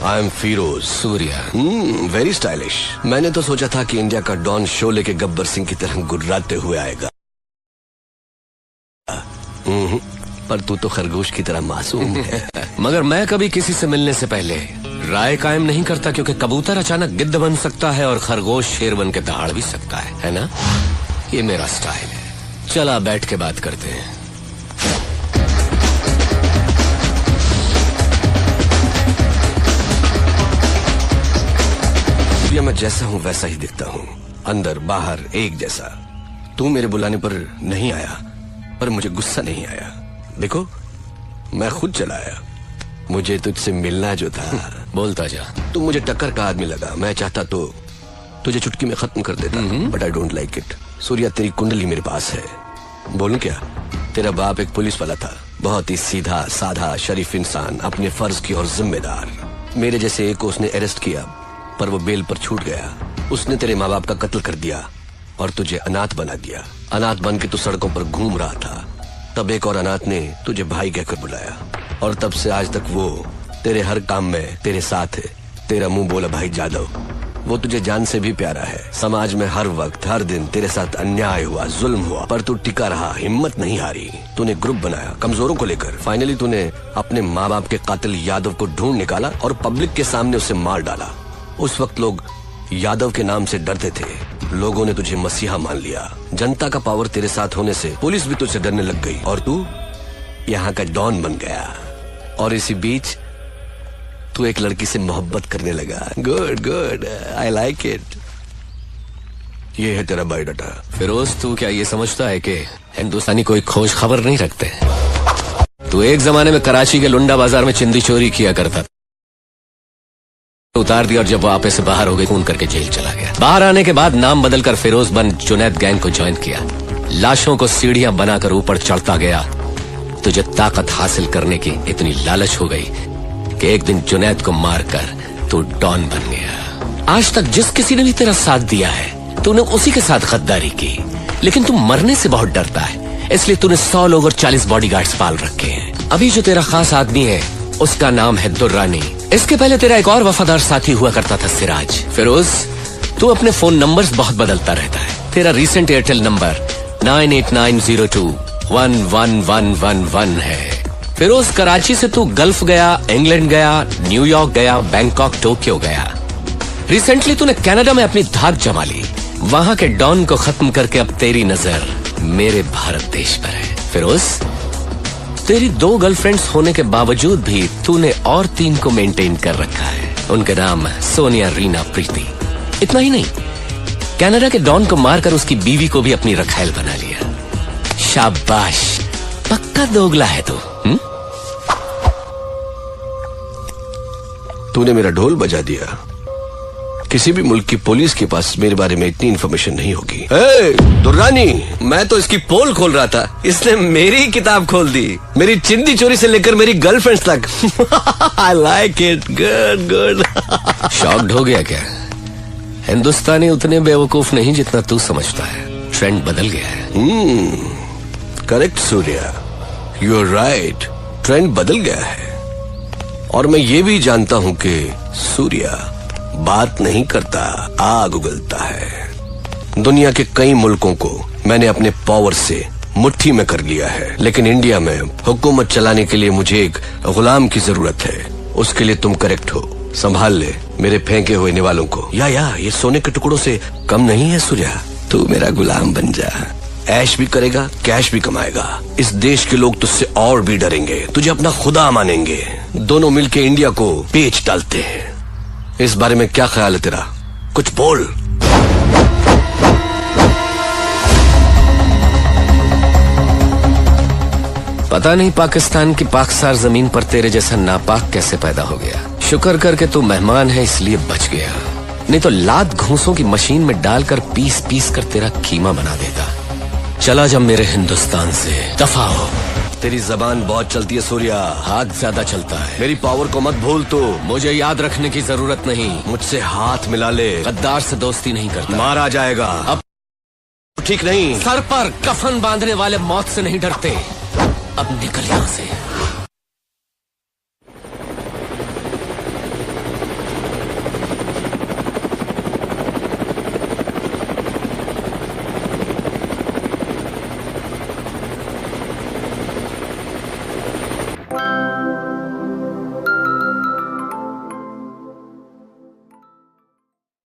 I am Firoz Surya. Very stylish. मैंने तो सोचा था कि इंडिया का डॉन शो लेके गब्बर सिंह की तरह गुर्राते हुए आएगा। पर तू तो खरगोश की तरह मासूम है। मगर मैं कभी किसी से मिलने से पहले राय कायम नहीं करता, क्योंकि कबूतर अचानक गिद्ध बन सकता है और खरगोश शेर बन के दहाड़ भी सकता है ना? ये मेरा स्टाइल है। चला बैठ के बात करते हैं। मैं जैसा हूँ वैसा ही दिखता हूँ, अंदर बाहर एक जैसा। तू मेरे बुलाने पर नहीं आया, पर मुझे गुस्सा नहीं आया। देखो, मैं खुद चला आया। मुझे तुझसे मिलना जो था। बोलता जा। तू मुझे टक्कर का आदमी लगा। मैं चाहता तो तुझे चुटकी में खत्म कर देता, but I don't like it. Surya, तेरी कुंडली मेरे पास है। बोलूं क्या? तेरा बाप एक पुलिस वाला था, बहुत ही सीधा साधा शरीफ इंसान, अपने फर्ज की और जिम्मेदार। मेरे जैसे एक को उसने अरेस्ट किया, पर वो बेल पर छूट गया। उसने तेरे माँ बाप का कत्ल कर दिया और तुझे अनाथ बना दिया। अनाथ बन के तू सड़कों पर घूम रहा था। तब एक और अनाथ ने तुझे भाई कहकर बुलाया, और तब से आज तक वो तेरे हर काम में तेरे साथ है। तेरा मुंह बोला भाई जादव, वो तुझे जान से भी प्यारा है। समाज में हर वक्त हर दिन तेरे साथ अन्याय हुआ, जुल्म हुआ, पर तू टिका रहा, हिम्मत नहीं हारी। तूने ग्रुप बनाया कमजोरों को लेकर। फाइनली तूने अपने माँ बाप के कातिल यादव को ढूंढ निकाला और पब्लिक के सामने उसे मार डाला। उस वक्त लोग यादव के नाम से डरते थे। लोगों ने तुझे मसीहा मान लिया। जनता का पावर तेरे साथ होने से पुलिस भी तुझसे डरने लग गई, और तू यहाँ का डॉन बन गया। और इसी बीच तू एक लड़की से मोहब्बत करने लगा। Good good, I like it. ये है तेरा बायोडाटा। फिरोज, तू क्या ये समझता है कि हिंदुस्तानी कोई खोज खबर नहीं रखते? तू एक जमाने में कराची के लुंडा बाजार में चिंदी चोरी किया करता, उतार दिया, और जब वापस से बाहर हो गई खून करके जेल चला गया। बाहर आने के बाद नाम बदलकर फिरोज बन जुनैद गैंग को ज्वाइन किया। लाशों को सीढ़ियां बनाकर ऊपर चढ़ता गया। तुझे ताकत हासिल करने की इतनी लालच हो गई कि एक दिन जुनैद को मारकर तू डॉन बन गया। आज तक जिस किसी ने भी तेरा साथ दिया है, तूने उसी के साथ गद्दारी की। लेकिन तू मरने से बहुत डरता है, इसलिए तूने 100 लोग और 40 बॉडीगार्ड्स पाल रखे हैं। अभी जो तेरा खास आदमी है उसका नाम है दुर्रानी। इसके पहले तेरा एक और वफादार साथी हुआ करता था, सिराज। फिरोज, तू अपने फोन नंबर्स बहुत बदलता रहता है। तेरा रीसेंट एयरटेल नंबर 9890211111 है। फिरोज, कराची से तू गल्फ गया, इंग्लैंड गया, न्यूयॉर्क गया, बैंकॉक, टोक्यो गया। रिसेंटली तूने कनाडा में अपनी धाक जमा ली। वहां के डॉन को खत्म करके अब तेरी नजर मेरे भारत देश पर है। फिरोज, तेरी 2 गर्लफ्रेंड्स होने के बावजूद भी तूने और 3 को मेंटेन कर रखा है। उनके नाम सोनिया, रीना, प्रीति। इतना ही नहीं, कनाडा के डॉन को मारकर उसकी बीवी को भी अपनी रखैल बना लिया। शाबाश, पक्का दोगला है तू। तूने मेरा ढोल बजा दिया। किसी भी मुल्क की पुलिस के पास मेरे बारे में इतनी इन्फॉर्मेशन नहीं होगी। दुर्रानी, मैं तो इसकी पोल खोल रहा था, इसने मेरी किताब खोल दी। मेरी चिंदी चोरी से लेकर मेरी गर्लफ्रेंड्स तक। I like it, good good. Shocked हो गया क्या? हिंदुस्तानी उतने बेवकूफ नहीं जितना तू समझता है। ट्रेंड बदल गया है। Correct Surya, you are right. Trend बदल गया है, और मैं ये भी जानता हूँ कि सूर्या बात नहीं करता, आग उगलता है। दुनिया के कई मुल्कों को मैंने अपने पावर से मुट्ठी में कर लिया है, लेकिन इंडिया में हुकूमत चलाने के लिए मुझे एक गुलाम की जरूरत है। उसके लिए तुम करेक्ट हो। संभाल ले मेरे फेंके हुए निवालों को। या ये सोने के टुकड़ों से कम नहीं है सूर्या। तू मेरा गुलाम बन जा। ऐश भी करेगा, कैश भी कमाएगा। इस देश के लोग तुझसे और भी डरेंगे, तुझे अपना खुदा मानेंगे। दोनों मिलके इंडिया को पेच डालते हैं। इस बारे में क्या ख्याल है तेरा? कुछ बोल। पता नहीं पाकिस्तान की पाकसार जमीन पर तेरे जैसा नापाक कैसे पैदा हो गया। शुक्र करके तू मेहमान है इसलिए बच गया, नहीं तो लात घूंसों की मशीन में डालकर पीस पीस कर तेरा कीमा बना देता। चला जा मेरे हिंदुस्तान से, दफा हो। तेरी जबान बहुत चलती है सूर्या, हाथ ज्यादा चलता है। मेरी पावर को मत भूल। तो मुझे याद रखने की जरूरत नहीं। मुझसे हाथ मिला ले, गद्दार से दोस्ती नहीं करता। मारा जाएगा। अब ठीक नहीं। सर पर कफन बांधने वाले मौत से नहीं डरते। अब निकल यहाँ से।